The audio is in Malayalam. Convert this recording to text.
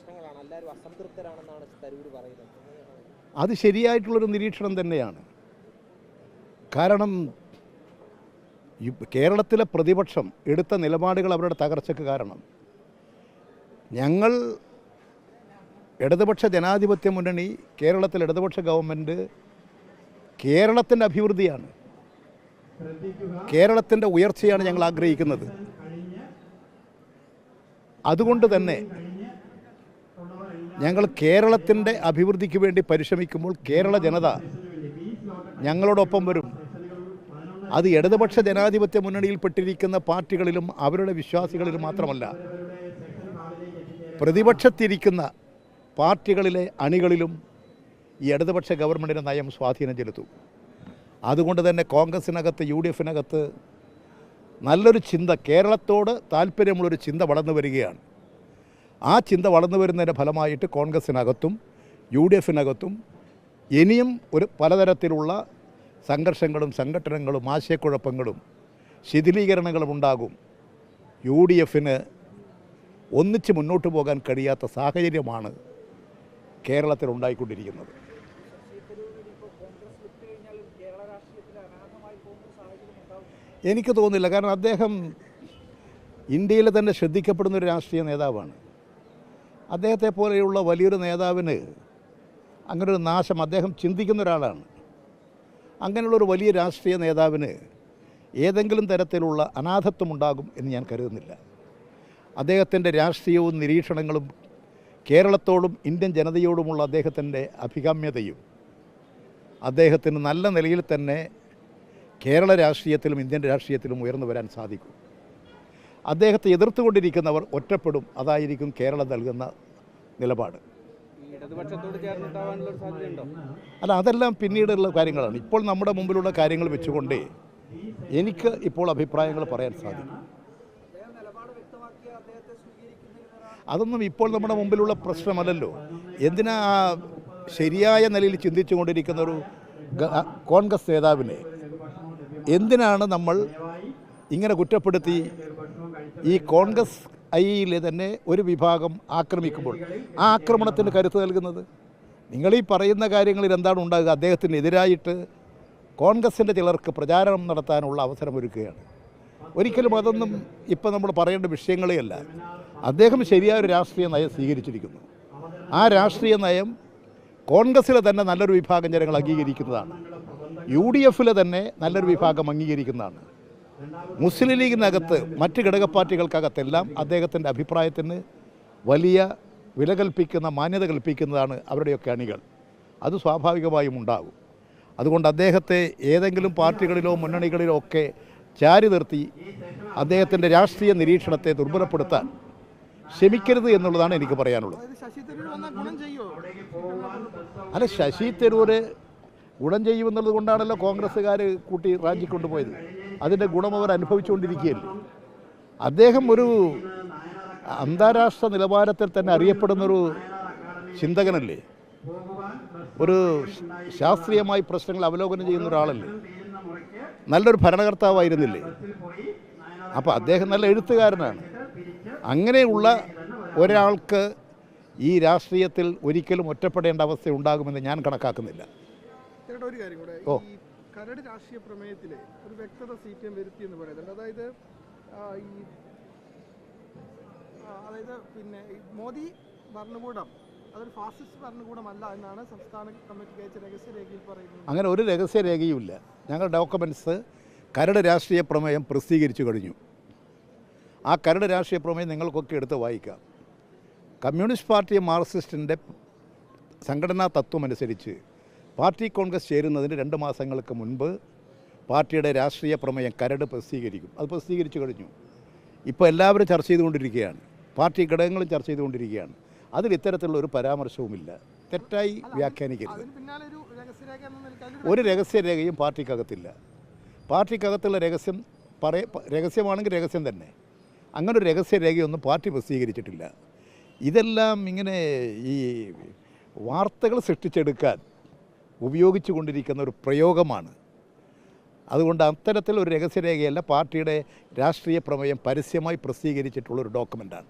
പ്രശ്നങ്ങളാണ്, എല്ലാവരും അസംതൃപ്തരാണെന്നാണ് തരൂർ പറയുന്നത്. അത് ശരിയായിട്ടുള്ളൊരു നിരീക്ഷണം തന്നെയാണ്. കാരണം കേരളത്തിലെ പ്രതിപക്ഷം എടുത്ത നിലപാടുകൾ അവരുടെ തകർച്ചയ്ക്ക് കാരണം. ഞങ്ങൾ ഇടതുപക്ഷ ജനാധിപത്യ മുന്നണി, കേരളത്തിലെ ഇടതുപക്ഷ ഗവൺമെൻറ് കേരളത്തിൻ്റെ അഭിവൃദ്ധിയാണ്, കേരളത്തിൻ്റെ ഉയർച്ചയാണ് ഞങ്ങൾ ആഗ്രഹിക്കുന്നത്. അതുകൊണ്ട് തന്നെ ഞങ്ങൾ കേരളത്തിൻ്റെ അഭിവൃദ്ധിക്ക് വേണ്ടി പരിശ്രമിക്കുമ്പോൾ കേരള ജനത ഞങ്ങളോടൊപ്പം വരും. അത് ഇടതുപക്ഷ ജനാധിപത്യ മുന്നണിയിൽപ്പെട്ടിരിക്കുന്ന പാർട്ടികളിലും അവരുടെ വിശ്വാസികളിലും മാത്രമല്ല, പ്രതിപക്ഷത്തിരിക്കുന്ന പാർട്ടികളിലെ അണികളിലും ഈ ഇടതുപക്ഷ ഗവൺമെൻറ്റിൻ്റെ നയം സ്വാധീനം ചെലുത്തും. അതുകൊണ്ട് തന്നെ കോൺഗ്രസിനകത്ത്, UDF-നകത്ത് നല്ലൊരു ചിന്ത, കേരളത്തോട് താല്പര്യമുള്ളൊരു ചിന്ത വളർന്നു വരികയാണ്. ആ ചിന്ത വളർന്നു വരുന്നതിൻ്റെ ഫലമായിട്ട് കോൺഗ്രസിനകത്തും UDF-നകത്തും ഇനിയും ഒരു പലതരത്തിലുള്ള സംഘർഷങ്ങളും സംഘടനകളും ആശയക്കുഴപ്പങ്ങളും ശിഥിലീകരണങ്ങളും ഉണ്ടാകും. UDF-ന് ഒന്നിച്ച് മുന്നോട്ട് പോകാൻ കഴിയാത്ത സാഹചര്യമാണ് കേരളത്തിൽ ഉണ്ടായിക്കൊണ്ടിരിക്കുന്നത്. എനിക്ക് തോന്നുന്നില്ല. കാരണം അദ്ദേഹം ഇന്ത്യയിൽ തന്നെ ശ്രദ്ധിക്കപ്പെടുന്നൊരു രാഷ്ട്രീയ നേതാവാണ്. അദ്ദേഹത്തെ പോലെയുള്ള വലിയൊരു നേതാവിന് അങ്ങനൊരു നാശം, അദ്ദേഹം ചിന്തിക്കുന്ന ഒരാളാണ്. അങ്ങനെയുള്ളൊരു വലിയ രാഷ്ട്രീയ നേതാവിന് ഏതെങ്കിലും തരത്തിലുള്ള അനാഥത്വം ഉണ്ടാകും എന്ന് ഞാൻ കരുതുന്നില്ല. അദ്ദേഹത്തിൻ്റെ രാഷ്ട്രീയവും നിരീക്ഷണങ്ങളും കേരളത്തോടും ഇന്ത്യൻ ജനതയോടുമുള്ള അദ്ദേഹത്തിൻ്റെ അഭികാമ്യതയും അദ്ദേഹത്തിന് നല്ല നിലയിൽ തന്നെ കേരള രാഷ്ട്രീയത്തിലും ഇന്ത്യൻ രാഷ്ട്രീയത്തിലും ഉയർന്നു വരാൻ സാധിക്കും. അദ്ദേഹത്തെ എതിർത്തുകൊണ്ടിരിക്കുന്നവർ ഒറ്റപ്പെടും. അതായിരിക്കും കേരളം നൽകുന്ന നിലപാട്. അല്ല, അതെല്ലാം പിന്നീടുള്ള കാര്യങ്ങളാണ്. ഇപ്പോൾ നമ്മുടെ മുമ്പിലുള്ള കാര്യങ്ങൾ വെച്ചുകൊണ്ടേ എനിക്ക് ഇപ്പോൾ അഭിപ്രായങ്ങൾ പറയാൻ സാധിക്കും. അതൊന്നും ഇപ്പോൾ നമ്മുടെ മുമ്പിലുള്ള പ്രശ്നമല്ലല്ലോ. എന്തിനാ ശരിയായ നിലയിൽ ചിന്തിച്ചു കൊണ്ടിരിക്കുന്ന ഒരു കോൺഗ്രസ് നേതാവിനെ എന്തിനാണ് നമ്മൾ ഇങ്ങനെ കുറ്റപ്പെടുത്തി ഈ കോൺഗ്രസ് ഐയിലെ തന്നെ ഒരു വിഭാഗം ആക്രമിക്കുമ്പോൾ ആ ആക്രമണത്തിന് കരുത്ത് നൽകുന്നത്? നിങ്ങളീ പറയുന്ന കാര്യങ്ങളിൽ എന്താണ് ഉണ്ടാകുക? അദ്ദേഹത്തിനെതിരായിട്ട് കോൺഗ്രസിൻ്റെ ചിലർക്ക് പ്രചാരണം നടത്താനുള്ള അവസരം ഒരുക്കുകയാണ്. ഒരിക്കലും അതൊന്നും ഇപ്പം നമ്മൾ പറയേണ്ട വിഷയങ്ങളേ അല്ല. അദ്ദേഹം ശരിയായൊരു രാഷ്ട്രീയ നയം സ്വീകരിച്ചിരിക്കുന്നു. ആ രാഷ്ട്രീയ നയം കോൺഗ്രസ്സിലെ തന്നെ നല്ലൊരു വിഭാഗം ജനങ്ങൾ അംഗീകരിക്കുന്നതാണ്. UDF-ലെ തന്നെ നല്ലൊരു വിഭാഗം അംഗീകരിക്കുന്നതാണ്. മുസ്ലിം ലീഗിനകത്ത്, മറ്റ് ഘടക പാർട്ടികൾക്കകത്തെല്ലാം അദ്ദേഹത്തിൻ്റെ അഭിപ്രായത്തിന് വലിയ വില കൽപ്പിക്കുന്ന, മാന്യത കൽപ്പിക്കുന്നതാണ് അവരുടെയൊക്കെ അണികൾ. അത് സ്വാഭാവികമായും ഉണ്ടാകും. അതുകൊണ്ട് അദ്ദേഹത്തെ ഏതെങ്കിലും പാർട്ടികളിലോ മുന്നണികളിലോ ഒക്കെ ചാരി നിർത്തി അദ്ദേഹത്തിൻ്റെ രാഷ്ട്രീയ നിരീക്ഷണത്തെ ദുർബലപ്പെടുത്താൻ ശ്രമിക്കരുത് എന്നുള്ളതാണ് എനിക്ക് പറയാനുള്ളത്. അല്ല, ശശി തരൂർ ഗുണം ചെയ്യുമെന്നുള്ളത് കൊണ്ടാണല്ലോ കോൺഗ്രസ്സുകാർ കൂട്ടി റാഞ്ചിക്കൊണ്ടുപോയത്. അതിൻ്റെ ഗുണം അവർ അനുഭവിച്ചുകൊണ്ടിരിക്കുകയല്ലേ. അദ്ദേഹം ഒരു അന്താരാഷ്ട്ര നിലവാരത്തിൽ തന്നെ അറിയപ്പെടുന്നൊരു ചിന്തകനല്ലേ, ഒരു ശാസ്ത്രീയമായി പ്രശ്നങ്ങൾ അവലോകനം ചെയ്യുന്ന ഒരാളല്ലേ, നല്ലൊരു ഭരണകർത്താവായിരുന്നില്ലേ. അപ്പോൾ അദ്ദേഹം നല്ല എഴുത്തുകാരനാണ്. അങ്ങനെയുള്ള ഒരാൾക്ക് ഈ രാഷ്ട്രീയത്തിൽ ഒരിക്കലും ഒറ്റപ്പെടേണ്ട അവസ്ഥ ഉണ്ടാകുമെന്ന് ഞാൻ കണക്കാക്കുന്നില്ല. ഒരു കാര്യം കൂടെ, ഈ കരട് രാഷ്ട്രീയ പ്രമേയത്തിലെ ഒരു വ്യക്തത CPM വരുത്തി എന്ന് പറയുന്നുണ്ട്. അതായത് പിന്നെ മോദി ഭരണകൂടം അതൊരു ഫാസിസ്റ്റ് ഭരണകൂടമല്ല എന്നാണ് സംസ്ഥാന കമ്മിറ്റിക്ക് അയച്ച രഹസ്യരേഖയിൽ പറയുന്നത്. അങ്ങനെ ഒരു രഹസ്യരേഖയുമില്ല. ഞങ്ങൾ ഡോക്യുമെൻറ്റ്സ് കരട് രാഷ്ട്രീയ പ്രമേയം പ്രസിദ്ധീകരിച്ചു കഴിഞ്ഞു. ആ കരട് രാഷ്ട്രീയ പ്രമേയം നിങ്ങൾക്കൊക്കെ എടുത്ത് വായിക്കാം. കമ്മ്യൂണിസ്റ്റ് പാർട്ടി മാർക്സിസ്റ്റിൻ്റെ സംഘടനാ തത്വമനുസരിച്ച് പാർട്ടി കോൺഗ്രസ് ചേരുന്നതിന് 2 മാസങ്ങൾക്ക് മുൻപ് പാർട്ടിയുടെ രാഷ്ട്രീയ പ്രമേയം കരട് പ്രസിദ്ധീകരിക്കും. അത് പ്രസിദ്ധീകരിച്ചു കഴിഞ്ഞു. ഇപ്പോൾ എല്ലാവരും ചർച്ച ചെയ്തുകൊണ്ടിരിക്കുകയാണ്, പാർട്ടി ഘടകങ്ങളും ചർച്ച ചെയ്തുകൊണ്ടിരിക്കുകയാണ്. അതിൽ ഇത്തരത്തിലുള്ള ഒരു പരാമർശവുമില്ല. തെറ്റായി വ്യാഖ്യാനിക്കരുത്. ഒരു രഹസ്യരേഖയും പാർട്ടിക്കകത്തില്ല. പാർട്ടിക്കകത്തുള്ള രഹസ്യം രഹസ്യമാണെങ്കിൽ രഹസ്യം തന്നെ. അങ്ങനൊരു രഹസ്യരേഖയൊന്നും പാർട്ടി പ്രസിദ്ധീകരിച്ചിട്ടില്ല. ഇതെല്ലാം ഇങ്ങനെ ഈ വാർത്തകൾ സൃഷ്ടിച്ചെടുക്കാൻ ഉപയോഗിച്ചു കൊണ്ടിരിക്കുന്ന ഒരു പ്രയോഗമാണ്. അതുകൊണ്ട് അത്തരത്തിലൊരു രഹസ്യരേഖയല്ല, പാർട്ടിയുടെ രാഷ്ട്രീയ പ്രമേയം പരസ്യമായി പ്രസിദ്ധീകരിച്ചിട്ടുള്ളൊരു ഡോക്യുമെൻ്റാണ്.